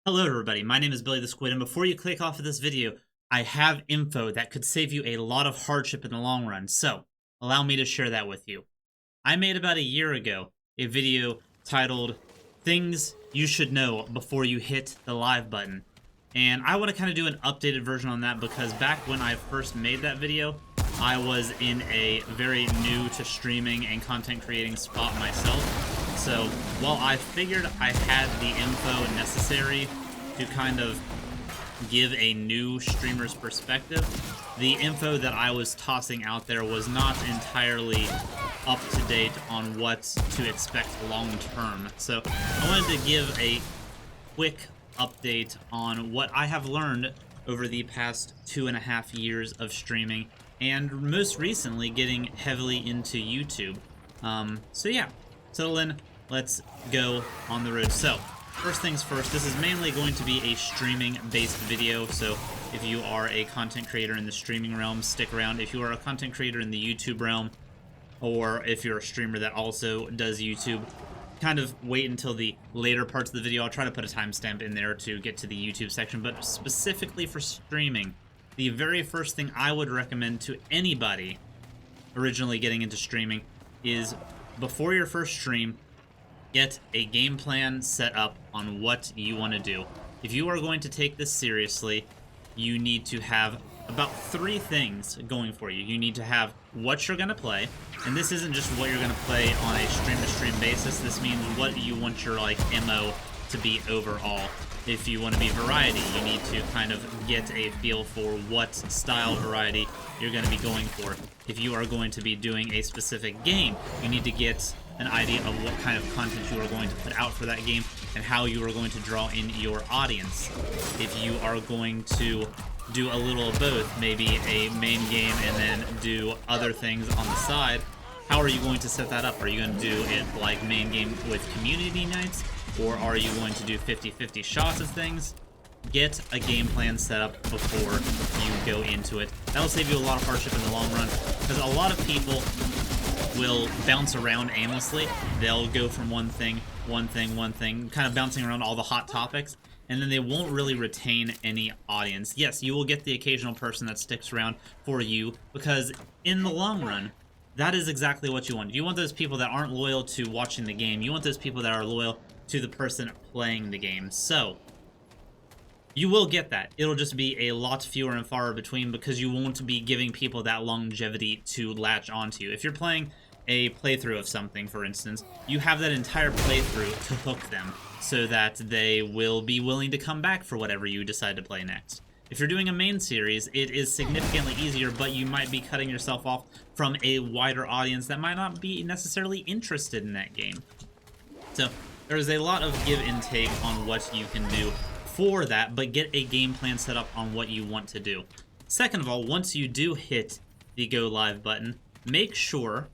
Hello everybody, my name is Billy the Squid, and before you click off of this video, I have info that could save you a lot of hardship in the long run, so allow me to share that with you. I made about a year ago a video titled, Things You Should Know Before You Hit the Live Button, and I want to kind of do an updated version on that because back when I first made that video, I was in a very new to streaming and content creating spot myself. So while I figured I had the info necessary to kind of give a new streamer's perspective, the info that I was tossing out there was not entirely up to date on what to expect long term. So I wanted to give a quick update on what I have learned over the past 2.5 years of streaming, and most recently getting heavily into YouTube. So yeah, settle in, let's go on the road. So first things first, this is mainly going to be a streaming based video, so if you are a content creator in the streaming realm, stick around. If you are a content creator in the YouTube realm, or if you're a streamer that also does YouTube, kind of wait until the later parts of the video. I'll try to put a timestamp in there to get to the YouTube section, but specifically for streaming, the very first thing I would recommend to anybody originally getting into streaming is, before your first stream, get a game plan set up on what you want to do. If you are going to take this seriously, you need to have about 3 things going for you. You need to have what you're going to play, and this isn't just what you're going to play on a stream-to-stream basis. This means what you want your MO to be overall. If you want to be variety, you need to kind of get a feel for what style variety you're going to be going for. If you are going to be doing a specific game, you need to get an idea of what kind of content you are going to put out for that game and how you are going to draw in your audience. If you are going to do a little of both, maybe a main game and then do other things on the side, how are you going to set that up? Are you going to do it like main game with community nights, or are you going to do 50-50 shots of things? Get a game plan set up before you go into it. That'll save you a lot of hardship in the long run, because a lot of people will bounce around aimlessly. They'll go from one thing, kind of bouncing around all the hot topics, and then they won't really retain any audience. Yes, you will get the occasional person that sticks around for you, because in the long run, that is exactly what you want. You want those people that aren't loyal to watching the game. You want those people that are loyal to the person playing the game. So you will get that. It'll just be a lot fewer and far between, because you won't be giving people that longevity to latch onto you. If you're playing a playthrough of something, for instance, you have that entire playthrough to hook them so that they will be willing to come back for whatever you decide to play next. If you're doing a main series, it is significantly easier, but you might be cutting yourself off from a wider audience that might not be necessarily interested in that game. So there's a lot of give and take on what you can do for that, but get a game plan set up on what you want to do. Second of all, once you do hit the go live button, make sure,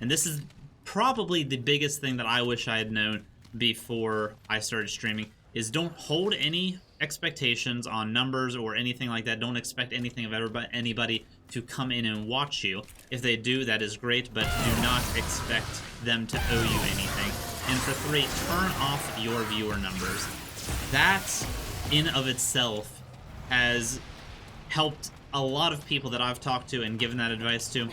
and this is probably the biggest thing that I wish I had known before I started streaming, is don't hold any expectations on numbers or anything like that. Don't expect anything of anybody to come in and watch you. If they do, that is great, but do not expect them to owe you anything. And for 3, turn off your viewer numbers. That in of itself has helped a lot of people that I've talked to and given that advice to.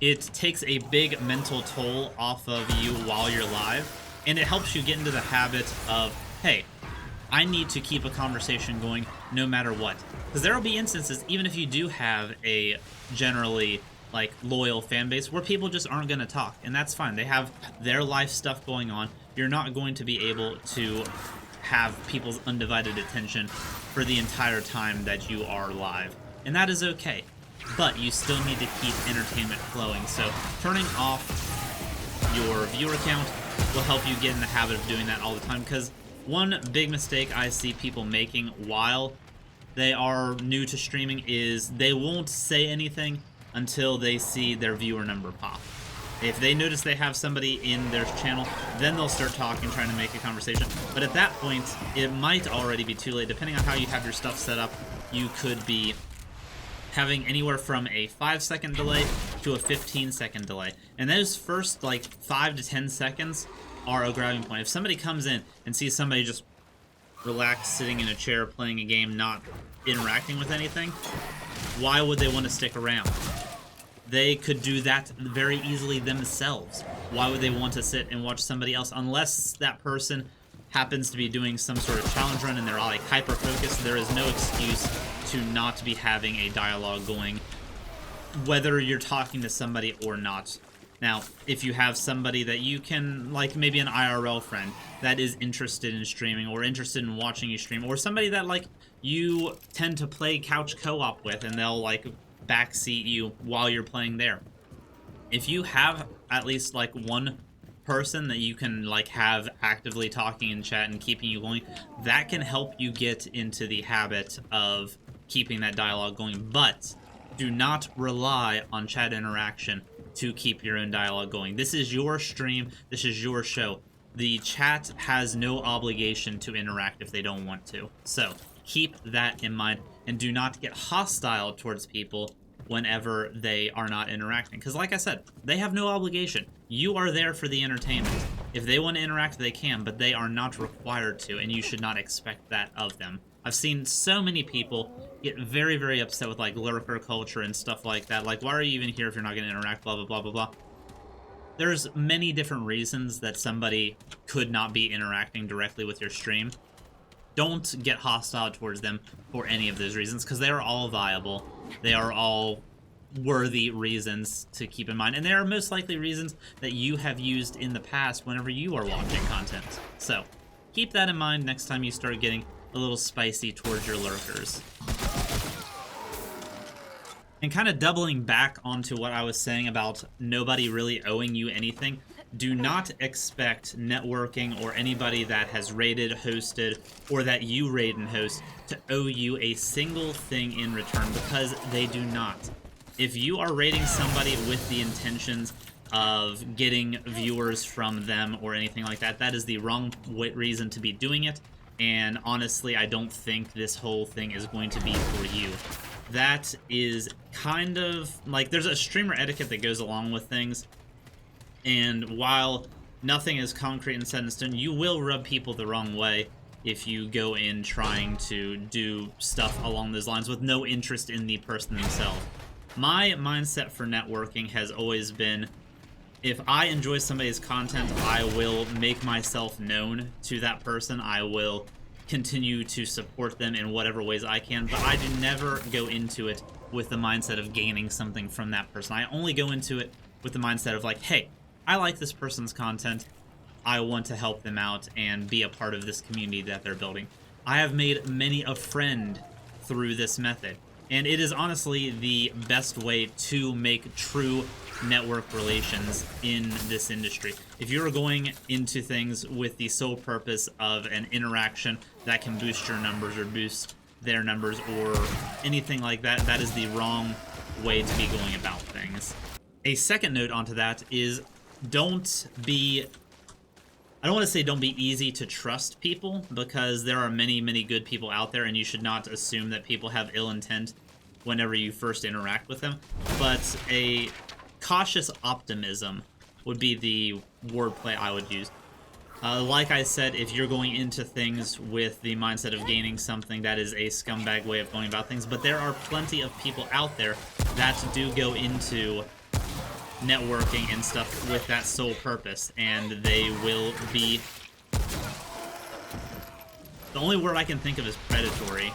It takes a big mental toll off of you while you're live, and it helps you get into the habit of, hey, I need to keep a conversation going no matter what. Because there will be instances, even if you do have a generally loyal fan base, where people just aren't going to talk, and that's fine. They have their life stuff going on. You're not going to be able to have people's undivided attention for the entire time that you are live, and that is okay. But you still need to keep entertainment flowing, so turning off your viewer count will help you get in the habit of doing that all the time, because one big mistake I see people making while they are new to streaming is they won't say anything until they see their viewer number pop. If they notice they have somebody in their channel, then they'll start talking, trying to make a conversation. But at that point, it might already be too late. Depending on how you have your stuff set up, you could be having anywhere from a 5-second delay to a 15-second delay. And those first 5 to 10 seconds are a grabbing point. If somebody comes in and sees somebody just relaxed sitting in a chair playing a game, not interacting with anything, why would they want to stick around? They could do that very easily themselves. Why would they want to sit and watch somebody else? Unless that person happens to be doing some sort of challenge run and they're like hyper-focused, there is no excuse to not be having a dialogue going, whether you're talking to somebody or not. Now, if you have somebody that you can, like maybe an IRL friend that is interested in streaming or interested in watching you stream, or somebody that like you tend to play couch co-op with and they'll like backseat you while you're playing there. If you have at least like one person that you can like have actively talking in chat and keeping you going, that can help you get into the habit of keeping that dialogue going. But do not rely on chat interaction to keep your own dialogue going. This is your stream. This is your show. The chat has no obligation to interact if they don't want to. So keep that in mind and do not get hostile towards people whenever they are not interacting. Because like I said, they have no obligation. You are there for the entertainment. If they want to interact, they can, but they are not required to, and you should not expect that of them. I've seen so many people get very, very upset with like lurker culture and stuff like that. Like, why are you even here if you're not going to interact, blah, blah, blah, blah, blah. There's many different reasons that somebody could not be interacting directly with your stream. Don't get hostile towards them for any of those reasons, because they are all viable. They are all worthy reasons to keep in mind, and they are most likely reasons that you have used in the past whenever you are watching content. So keep that in mind next time you start getting a little spicy towards your lurkers. And kind of doubling back onto what I was saying about nobody really owing you anything, do not expect networking or anybody that has raided, hosted, or that you raid and host to owe you a single thing in return, because they do not. If you are raiding somebody with the intentions of getting viewers from them or anything like that, that is the wrong reason to be doing it. And honestly, I don't think this whole thing is going to be for you. That is kind of like, there's a streamer etiquette that goes along with things. And while nothing is concrete and set in stone, you will rub people the wrong way if you go in trying to do stuff along those lines with no interest in the person themselves. My mindset for networking has always been, if I enjoy somebody's content, I will make myself known to that person. I will continue to support them in whatever ways I can, but I do never go into it with the mindset of gaining something from that person. I only go into it with the mindset of like, hey, I like this person's content. I want to help them out and be a part of this community that they're building. I have made many a friend through this method, and it is honestly the best way to make true network relations in this industry. If you're going into things with the sole purpose of an interaction that can boost your numbers or boost their numbers or anything like that, that is the wrong way to be going about things. A second note onto that is, don't be, I don't want to say don't be easy to trust people, because there are many, many good people out there, and you should not assume that people have ill intent whenever you first interact with them. But a cautious optimism would be the wordplay I would use. Like I said, if you're going into things with the mindset of gaining something, that is a scumbag way of going about things. But there are plenty of people out there that do go into networking and stuff with that sole purpose, and they will be, the only word I can think of is predatory.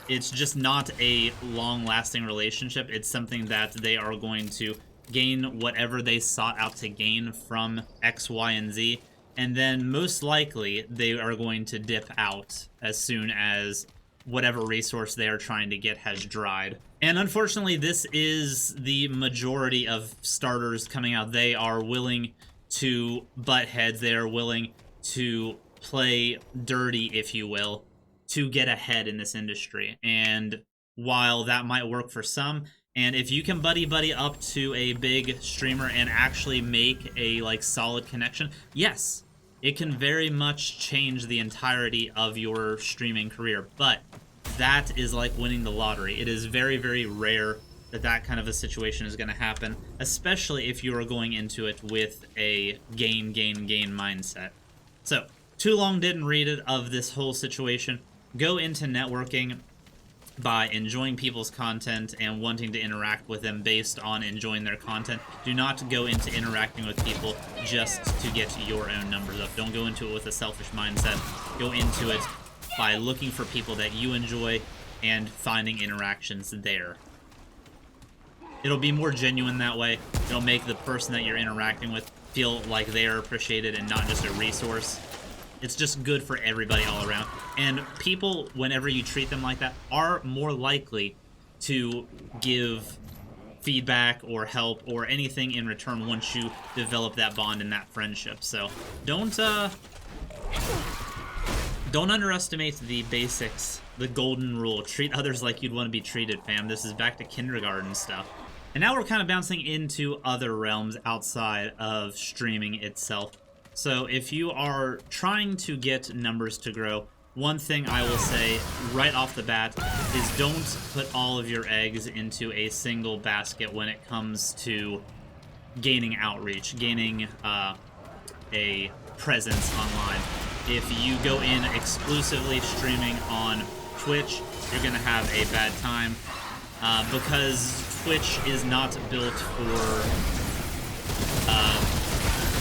It's just not a long-lasting relationship. It's something that they are going to gain whatever they sought out to gain from X, Y, and Z, and then most likely they are going to dip out as soon as whatever resource they are trying to get has dried. And unfortunately, this is the majority of starters coming out. They are willing to butt heads. They are willing to play dirty, if you will, to get ahead in this industry. And while that might work for some, and if you can buddy up to a big streamer and actually make a like solid connection, yes, it can very much change the entirety of your streaming career. But that is like winning the lottery. It is very, very rare that that kind of a situation is going to happen, especially if you are going into it with a gain mindset. So, too long didn't read it of this whole situation. Go into networking by enjoying people's content and wanting to interact with them based on enjoying their content. Do not go into interacting with people just to get your own numbers up. Don't go into it with a selfish mindset. Go into it by looking for people that you enjoy and finding interactions there. It'll be more genuine that way. It'll make the person that you're interacting with feel like they're appreciated and not just a resource. It's just good for everybody all around. And people, whenever you treat them like that, are more likely to give feedback or help or anything in return once you develop that bond and that friendship. So don't underestimate the basics, the golden rule. Treat others like you'd want to be treated, fam. This is back to kindergarten stuff. And now we're kind of bouncing into other realms outside of streaming itself. So if you are trying to get numbers to grow, one thing I will say right off the bat is don't put all of your eggs into a single basket when it comes to gaining outreach, gaining a presence online. If you go in exclusively streaming on Twitch, you're going to have a bad time because Twitch is not built for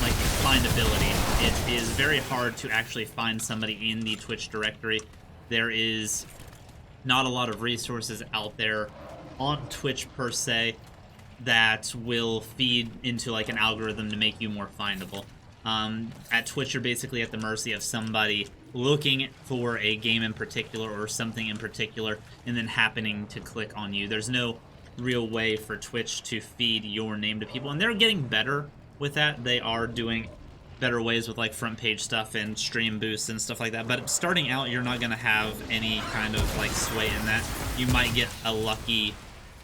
like findability. It is very hard to actually find somebody in the Twitch directory. There is not a lot of resources out there on Twitch per se that will feed into like an algorithm to make you more findable. At Twitch, you're basically at the mercy of somebody looking for a game in particular or something in particular and then happening to click on you. There's no real way for Twitch to feed your name to people, and they're getting better with that. They are doing better ways with like front page stuff and stream boosts and stuff like that, but starting out you're not going to have any kind of like sway in that. You might get a lucky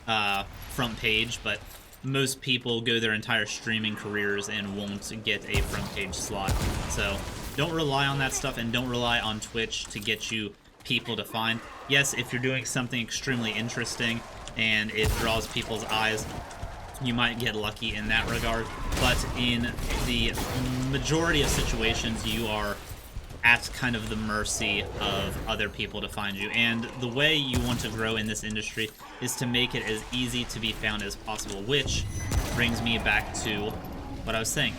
front page, but most people go their entire streaming careers and won't get a front page slot. So don't rely on that stuff, and don't rely on Twitch to get you people to find. Yes, if you're doing something extremely interesting and it draws people's eyes, you might get lucky in that regard, but in the majority of situations, you are at kind of the mercy of other people to find you. And the way you want to grow in this industry is to make it as easy to be found as possible, which brings me back to what I was saying.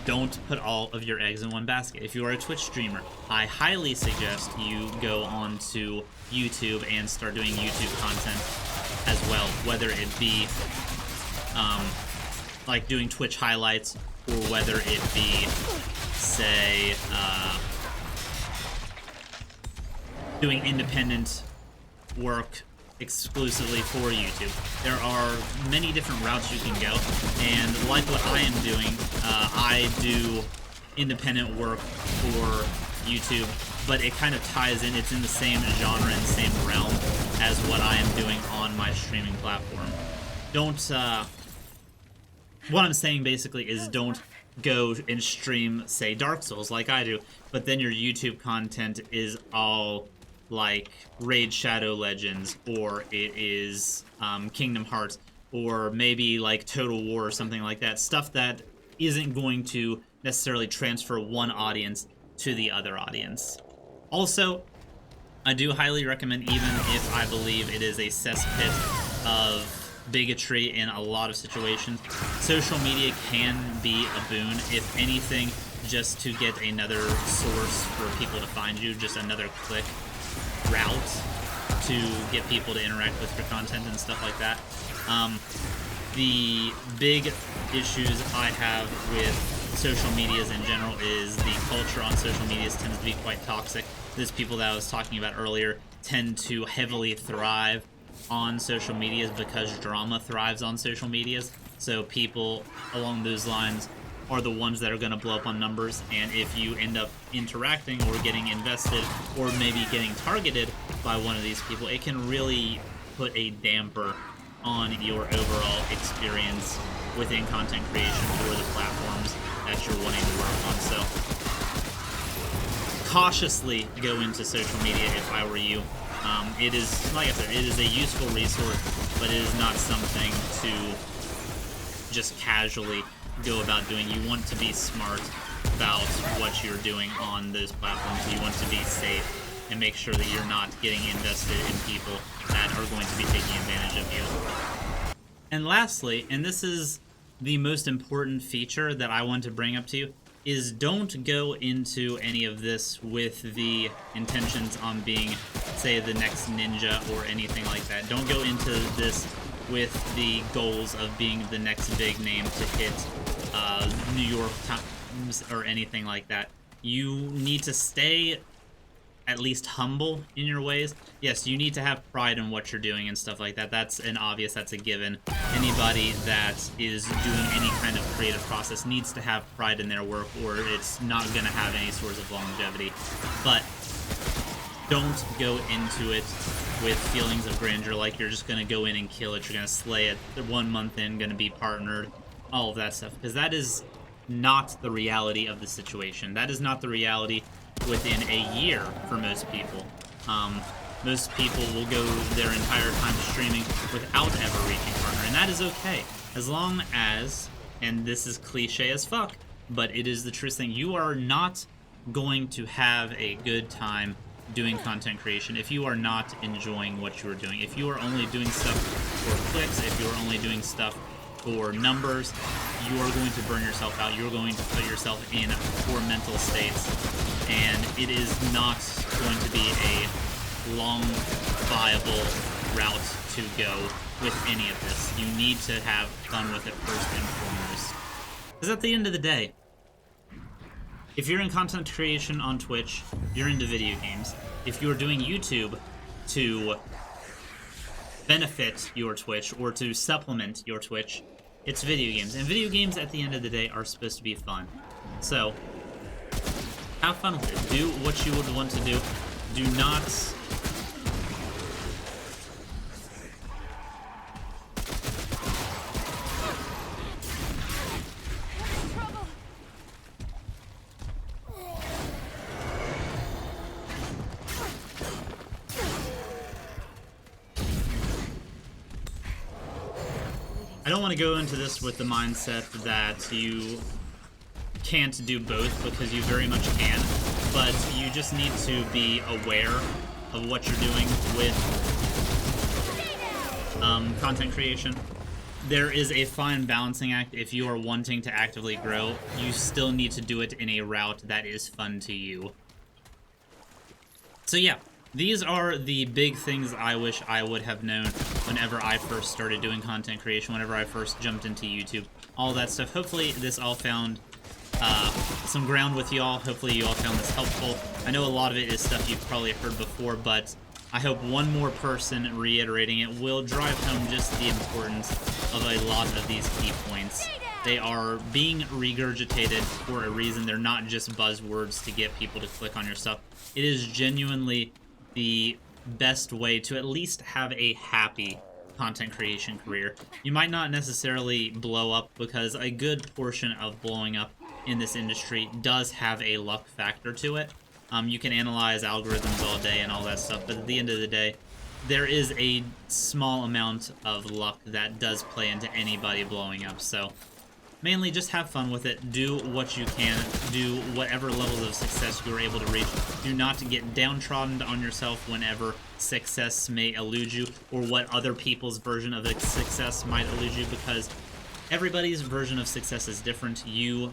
Don't put all of your eggs in one basket. If you are a Twitch streamer, I highly suggest you go on to YouTube and start doing YouTube content as well, whether it be like doing Twitch highlights, or whether it be, say, doing independent work exclusively for YouTube. There are many different routes you can go, and like what I am doing, I do independent work for YouTube, but it kind of ties in. It's in the same genre and same realm as what I am doing on my streaming platform. Don't, what I'm saying basically is don't go and stream, say, Dark Souls like I do, but then your YouTube content is all like Raid Shadow Legends, or it is Kingdom Hearts, or maybe like Total War or something like that. Stuff that isn't going to necessarily transfer one audience to the other audience. Also, I do highly recommend, even if I believe it is a cesspit of bigotry in a lot of situations, social media can be a boon. If anything, just to get another source for people to find you, just another click route to get people to interact with your content and stuff like that. The big issues I have with social medias in general is the culture on social medias tends to be quite toxic. Those people that I was talking about earlier tend to heavily thrive on social medias because drama thrives on social medias. So people along those lines are the ones that are going to blow up on numbers, and if you end up interacting or getting invested or maybe getting targeted by one of these people, it can really put a damper on your overall experience within content creation for the platforms that you're wanting to work on. So cautiously go into social media if I were you. It is, like I said, it is a useful resource, but it is not something to just casually go about doing. You want to be smart about what you're doing on those platforms. You want to be safe and make sure that you're not getting invested in people that are going to be taking advantage of you. And lastly, and this is the most important feature that I want to bring up to you, is don't go into any of this with the intentions on being, say, the next ninja or anything like that. Don't go into this with the goals of being the next big name to hit New York Times or anything like that. You need to stay at least humble in your ways. Yes, you need to have pride in what you're doing and stuff like that. That's an obvious, that's a given. Anybody that is doing any kind of creative process needs to have pride in their work, or it's not going to have any sorts of longevity. But don't go into it with feelings of grandeur, like you're just going to go in and kill it, you're going to slay it, 1 month in, going to be partnered, all of that stuff. Because that is not the reality of the situation. That is not the reality within a year for most people. Most people will go their entire time streaming without ever reaching partner, and that is okay. As long as, and this is cliche as fuck, but it is the truth thing, you are not going to have a good time doing content creation if you are not enjoying what you are doing. If you are only doing stuff for clicks, if you are only doing stuff for numbers, you are going to burn yourself out. You're going to put yourself in poor mental states, and it is not going to be a long, viable route to go with any of this. You need to have fun with it first and foremost. Because at the end of the day, if you're in content creation on Twitch, you're into video games. If you're doing YouTube to benefit your Twitch or to supplement your Twitch, it's video games. And video games, at the end of the day, are supposed to be fun. So, have fun with it. Do what you would want to do. Do not... I don't want to go into this with the mindset that you can't do both, because you very much can, but you just need to be aware of what you're doing with content creation. There is a fine balancing act. If you are wanting to actively grow, you still need to do it in a route that is fun to you. So yeah, these are the big things I wish I would have known whenever I first started doing content creation, whenever I first jumped into YouTube, all that stuff. Hopefully this all found some ground with y'all. Hopefully you all found this helpful. I know a lot of it is stuff you've probably heard before, but I hope one more person reiterating it will drive home just the importance of a lot of these key points. They are being regurgitated for a reason. They're not just buzzwords to get people to click on your stuff. It is genuinely the best way to at least have a happy content creation career. You might not necessarily blow up, because a good portion of blowing up in this industry does have a luck factor to it. You can analyze algorithms all day and all that stuff, but at the end of the day, there is a small amount of luck that does play into anybody blowing up. So mainly just have fun with it. Do what you can. Do whatever levels of success you're able to reach. Do not get downtrodden on yourself whenever success may elude you, or what other people's version of success might elude you, because everybody's version of success is different. You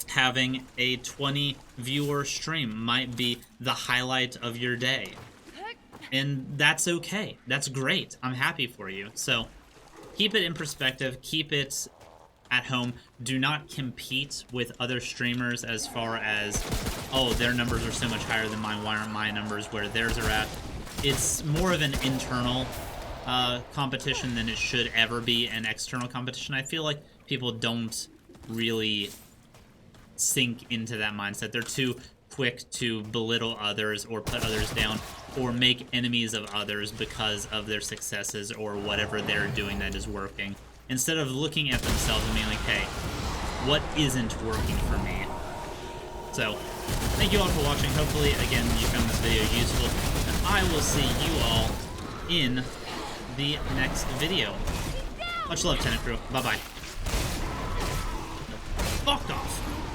having a 20 viewer stream might be the highlight of your day, and that's okay. That's great. I'm happy for you. So keep it in perspective. Keep it at home. Do not compete with other streamers as far as, oh, their numbers are so much higher than mine, why aren't my numbers where theirs are at? It's more of an internal competition than it should ever be an external competition. I feel like people don't really sink into that mindset. They're too quick to belittle others or put others down or make enemies of others because of their successes or whatever they're doing that is working, instead of looking at themselves and being like, hey, what isn't working for me? So, thank you all for watching. Hopefully, again, you found this video useful, and I will see you all in the next video. Much love, Tenant Crew. Bye-bye. Fuck off.